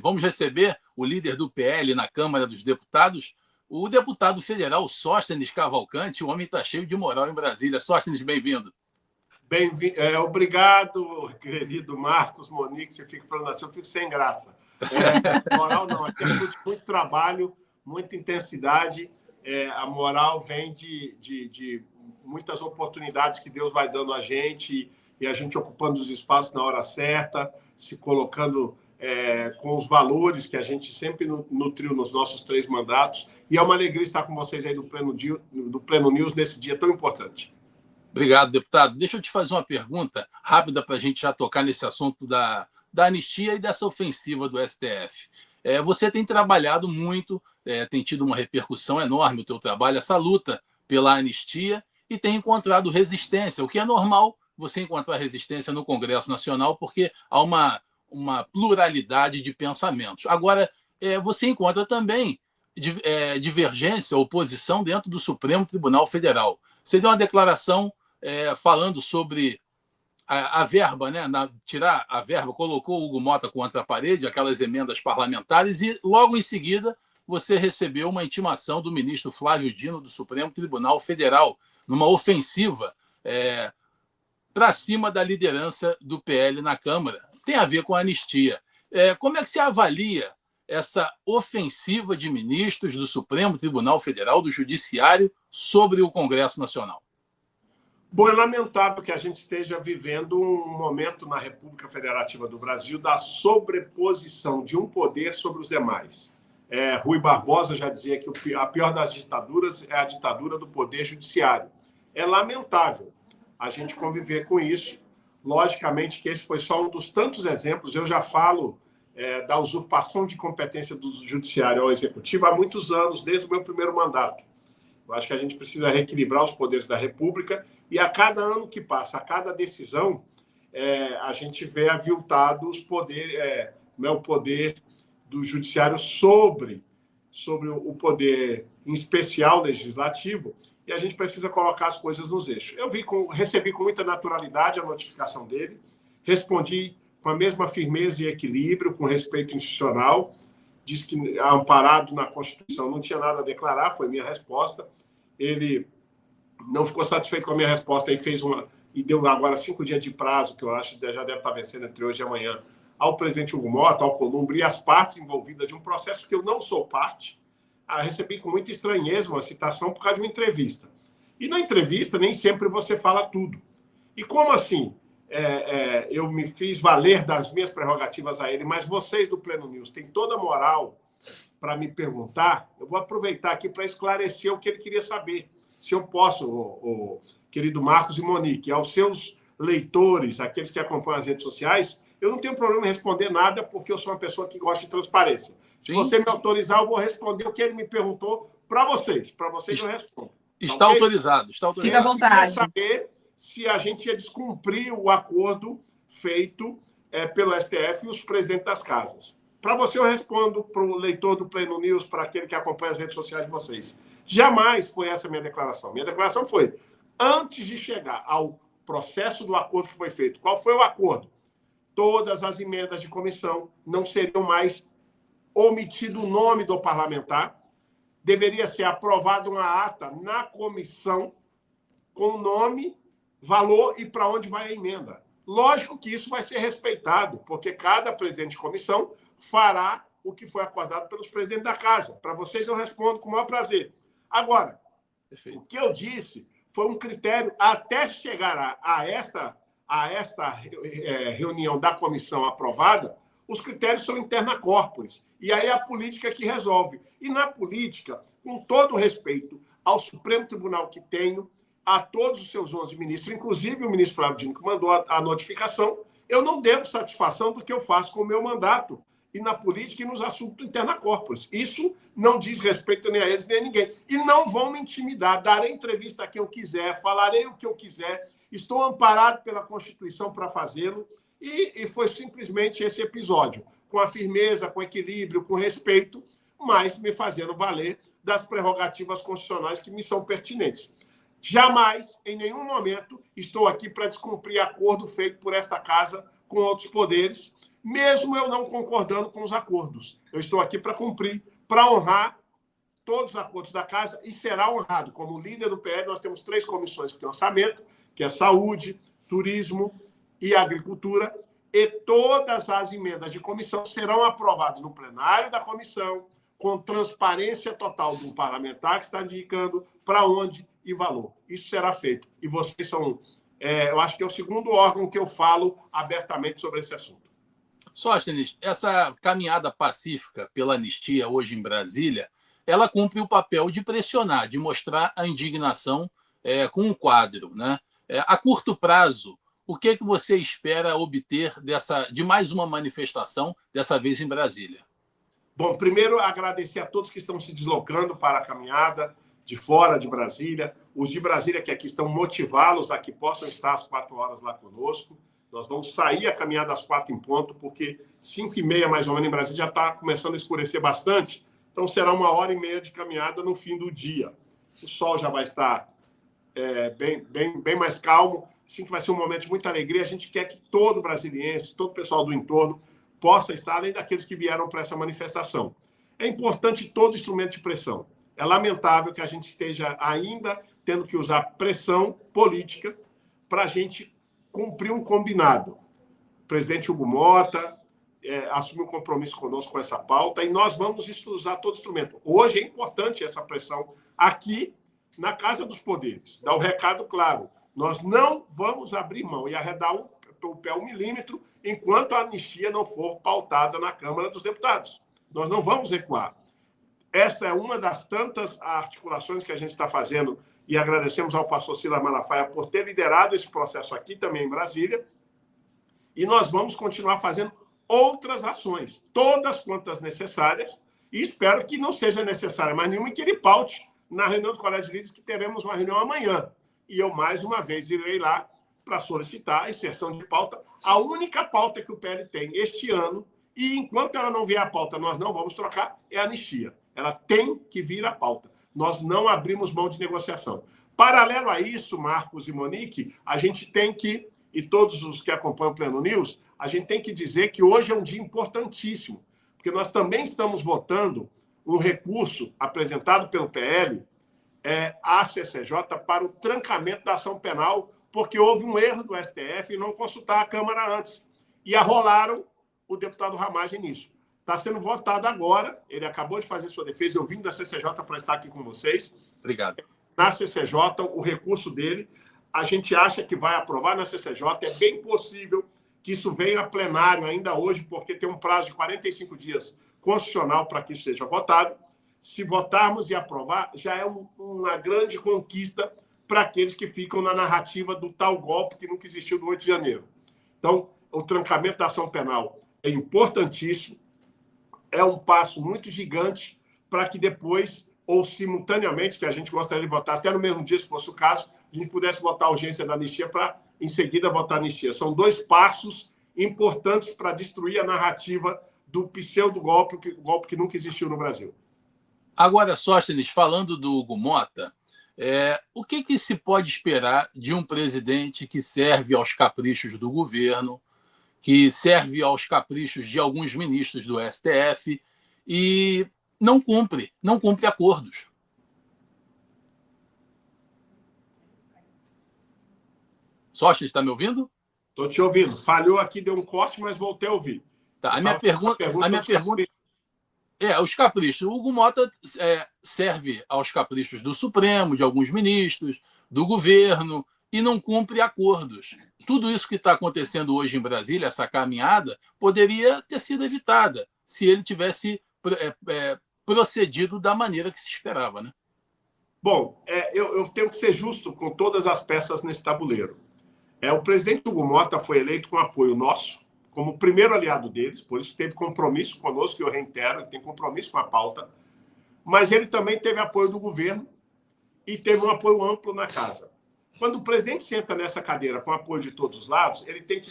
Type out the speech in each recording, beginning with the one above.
Vamos receber o líder do PL na Câmara dos Deputados, o deputado federal Sóstenes Cavalcante. O homem está cheio de moral em Brasília. Sóstenes, bem-vindo. Obrigado, querido Marcos, Monique. Você fica falando assim, eu fico sem graça. Moral não, aqui é fruto de muito trabalho, muita intensidade. A moral vem de muitas oportunidades que Deus vai dando a gente e a gente ocupando os espaços na hora certa, se colocando com os valores que a gente sempre nutriu nos nossos 3 mandatos. E é uma alegria estar com vocês aí do Pleno News nesse dia tão importante. Obrigado, deputado. Deixa eu te fazer uma pergunta rápida para a gente já tocar nesse assunto da anistia e dessa ofensiva do STF. Você tem trabalhado muito, tem tido uma repercussão enorme o teu trabalho, essa luta pela anistia, e tem encontrado resistência, o que é normal você encontrar resistência no Congresso Nacional, porque há uma pluralidade de pensamentos. Agora, você encontra também divergência, oposição dentro do Supremo Tribunal Federal. Você deu uma declaração falando sobre a verba, né? Tirar a verba, colocou o Hugo Mota contra a parede, aquelas emendas parlamentares, e logo em seguida você recebeu uma intimação do ministro Flávio Dino, do Supremo Tribunal Federal, numa ofensiva para cima da liderança do PL na Câmara. Tem a ver com a anistia. Como é que você avalia essa ofensiva de ministros do Supremo Tribunal Federal, do Judiciário, sobre o Congresso Nacional? Bom, é lamentável que a gente esteja vivendo um momento na República Federativa do Brasil da sobreposição de um poder sobre os demais. Rui Barbosa já dizia que a pior das ditaduras é a ditadura do poder judiciário. É lamentável a gente conviver com isso. Logicamente que esse foi só um dos tantos exemplos. Eu já falo da usurpação de competência do judiciário ao executivo há muitos anos, desde o meu primeiro mandato. Eu acho que a gente precisa reequilibrar os poderes da República e a cada ano que passa, a cada decisão, a gente vê aviltado o poder do judiciário sobre o poder, em especial, legislativo, e a gente precisa colocar as coisas nos eixos. Eu recebi com muita naturalidade a notificação dele, respondi com a mesma firmeza e equilíbrio, com respeito institucional, disse que, amparado na Constituição, não tinha nada a declarar, foi minha resposta. Ele não ficou satisfeito com a minha resposta e deu agora 5 dias de prazo, que eu acho que já deve estar vencendo entre hoje e amanhã, ao presidente Hugo Mota, ao Columbre e às partes envolvidas de um processo que eu não sou parte. Recebi com muita estranheza uma citação por causa de uma entrevista. E na entrevista nem sempre você fala tudo. E como assim? Eu me fiz valer das minhas prerrogativas a ele, mas vocês do Pleno News têm toda a moral para me perguntar. Eu vou aproveitar aqui para esclarecer o que ele queria saber. Se eu posso, o querido Marcos e Monique, aos seus leitores, aqueles que acompanham as redes sociais, eu não tenho problema em responder nada, porque eu sou uma pessoa que gosta de transparência. Se você me autorizar, eu vou responder o que ele me perguntou para vocês. Para vocês eu respondo. Está okay? Autorizado. Está autorizado. Fica à vontade. Eu queria saber se a gente ia descumprir o acordo feito pelo STF e os presidentes das casas. Para você, eu respondo para o leitor do Pleno News, para aquele que acompanha as redes sociais de vocês. Jamais foi essa a minha declaração. Minha declaração foi, antes de chegar ao processo do acordo que foi feito, qual foi o acordo? Todas as emendas de comissão não seriam mais omitido o nome do parlamentar, deveria ser aprovada uma ata na comissão com o nome, valor e para onde vai a emenda. Lógico que isso vai ser respeitado, porque cada presidente de comissão fará o que foi acordado pelos presidentes da casa. Para vocês eu respondo com o maior prazer. Agora, o que eu disse foi um critério até chegar a esta reunião da comissão aprovada, os critérios são interna corporis. E aí é a política que resolve. E na política, com todo respeito ao Supremo Tribunal que tenho, a todos os seus 11 ministros, inclusive o ministro Flávio Dino, que mandou a notificação, eu não devo satisfação do que eu faço com o meu mandato e na política e nos assuntos interna corporis. Isso não diz respeito nem a eles nem a ninguém. E não vão me intimidar. Darei entrevista a quem eu quiser, falarei o que eu quiser, estou amparado pela Constituição para fazê-lo e foi simplesmente esse episódio, com a firmeza, com equilíbrio, com respeito, mas me fazendo valer das prerrogativas constitucionais que me são pertinentes. Jamais, em nenhum momento, estou aqui para descumprir acordo feito por esta casa com outros poderes. mesmo eu não concordando com os acordos. Eu estou aqui para cumprir, para honrar todos os acordos da Casa e será honrado. Como líder do PL, nós temos 3 comissões que têm orçamento, que é saúde, turismo e agricultura, e todas as emendas de comissão serão aprovadas no plenário da comissão, com transparência total do parlamentar que está indicando para onde e valor. Isso será feito. E vocês são, eu acho que é o segundo órgão que eu falo abertamente sobre esse assunto. Sóstenes, essa caminhada pacífica pela anistia hoje em Brasília, ela cumpre o papel de pressionar, de mostrar a indignação com um quadro, né? A curto prazo, o que você espera obter de mais uma manifestação, dessa vez em Brasília? Bom, primeiro, agradecer a todos que estão se deslocando para a caminhada de fora de Brasília. Os de Brasília que aqui estão, motivá-los a que possam estar às 4 horas lá conosco. Nós vamos sair a caminhada às 4 em ponto, porque 5h30, mais ou menos, em Brasília já está começando a escurecer bastante. Então, será 1h30 de caminhada no fim do dia. O sol já vai estar bem mais calmo. Assim que vai ser um momento de muita alegria. A gente quer que todo brasiliense, todo o pessoal do entorno, possa estar, além daqueles que vieram para essa manifestação. É importante todo instrumento de pressão. É lamentável que a gente esteja ainda tendo que usar pressão política para a gente cumprir um combinado. O presidente Hugo Mota assumiu um compromisso conosco com essa pauta e nós vamos usar todo instrumento. Hoje é importante essa pressão aqui na Casa dos Poderes. Dá um recado claro. Nós não vamos abrir mão e arredar o pé 1 milímetro enquanto a anistia não for pautada na Câmara dos Deputados. Nós não vamos recuar. Essa é uma das tantas articulações que a gente está fazendo e agradecemos ao pastor Silas Malafaia por ter liderado esse processo aqui também em Brasília. E nós vamos continuar fazendo outras ações, todas quantas necessárias, e espero que não seja necessária mais nenhuma e que ele paute na reunião do Colégio de Líderes, que teremos uma reunião amanhã. E eu, mais uma vez, irei lá para solicitar a inserção de pauta, a única pauta que o PL tem este ano, e enquanto ela não vier a pauta, nós não vamos trocar, é a anistia. Ela tem que vir à pauta. Nós não abrimos mão de negociação. Paralelo a isso, Marcos e Monique, a gente tem que, e todos os que acompanham o Pleno News, a gente tem que dizer que hoje é um dia importantíssimo, porque nós também estamos votando um recurso apresentado pelo PL à CCJ para o trancamento da ação penal, porque houve um erro do STF em não consultar a Câmara antes. E arrolaram o deputado Ramagem nisso. Está sendo votado agora, ele acabou de fazer sua defesa, eu vim da CCJ para estar aqui com vocês. Obrigado. Na CCJ, o recurso dele, a gente acha que vai aprovar na CCJ, é bem possível que isso venha a plenário ainda hoje, porque tem um prazo de 45 dias constitucional para que isso seja votado. Se votarmos e aprovar, já é uma grande conquista para aqueles que ficam na narrativa do tal golpe que nunca existiu do 8 de janeiro. Então, o trancamento da ação penal é importantíssimo, é um passo muito gigante para que depois, ou simultaneamente, que a gente gostaria de votar até no mesmo dia, se fosse o caso, a gente pudesse votar a urgência da anistia para, em seguida, votar a anistia. São 2 passos importantes para destruir a narrativa do pseudo-golpe, o golpe que nunca existiu no Brasil. Agora, Sóstenes, falando do Hugo Mota, o que se pode esperar de um presidente que serve aos caprichos do governo, que serve aos caprichos de alguns ministros do STF e não cumpre acordos? Sóstenes, está me ouvindo? Estou te ouvindo. Falhou aqui, deu um corte, mas voltei a ouvir. Tá, a minha pergunta os caprichos. O Hugo Mota serve aos caprichos do Supremo, de alguns ministros, do governo, e não cumpre acordos. Tudo isso que está acontecendo hoje em Brasília, essa caminhada, poderia ter sido evitada se ele tivesse procedido da maneira que se esperava, né? Bom, eu tenho que ser justo com todas as peças nesse tabuleiro. O presidente Hugo Mota foi eleito com apoio nosso, como primeiro aliado deles, por isso teve compromisso conosco, que eu reitero, ele tem compromisso com a pauta, mas ele também teve apoio do governo e teve um apoio amplo na casa. Quando o presidente senta nessa cadeira com apoio de todos os lados, ele tem que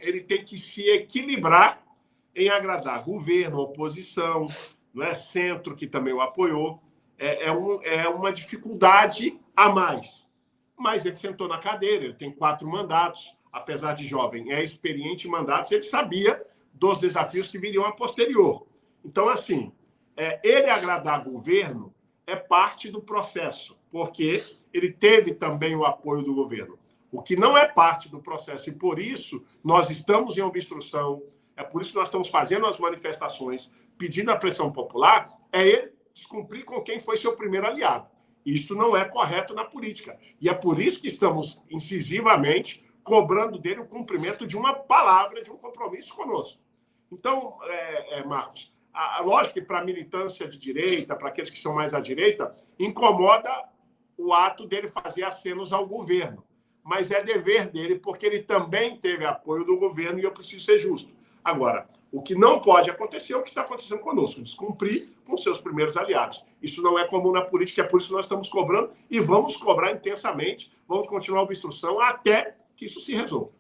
ele tem que se equilibrar em agradar governo, oposição, não é? Centro, que também o apoiou. É uma dificuldade a mais. Mas ele sentou na cadeira, ele tem 4 mandatos, apesar de jovem, é experiente em mandatos, ele sabia dos desafios que viriam a posterior. Então, assim, ele agradar governo é parte do processo, porque ele teve também o apoio do governo. O que não é parte do processo, e por isso nós estamos em obstrução, é por isso que nós estamos fazendo as manifestações, pedindo a pressão popular, é ele descumprir com quem foi seu primeiro aliado. Isso não é correto na política. E é por isso que estamos incisivamente cobrando dele o cumprimento de uma palavra, de um compromisso conosco. Então, Marcos, lógico que para a militância de direita, para aqueles que são mais à direita, incomoda o ato dele fazer acenos ao governo. Mas é dever dele, porque ele também teve apoio do governo e eu preciso ser justo. Agora, o que não pode acontecer é o que está acontecendo conosco, descumprir com seus primeiros aliados. Isso não é comum na política, é por isso que nós estamos cobrando e vamos cobrar intensamente, vamos continuar a obstrução até que isso se resolva.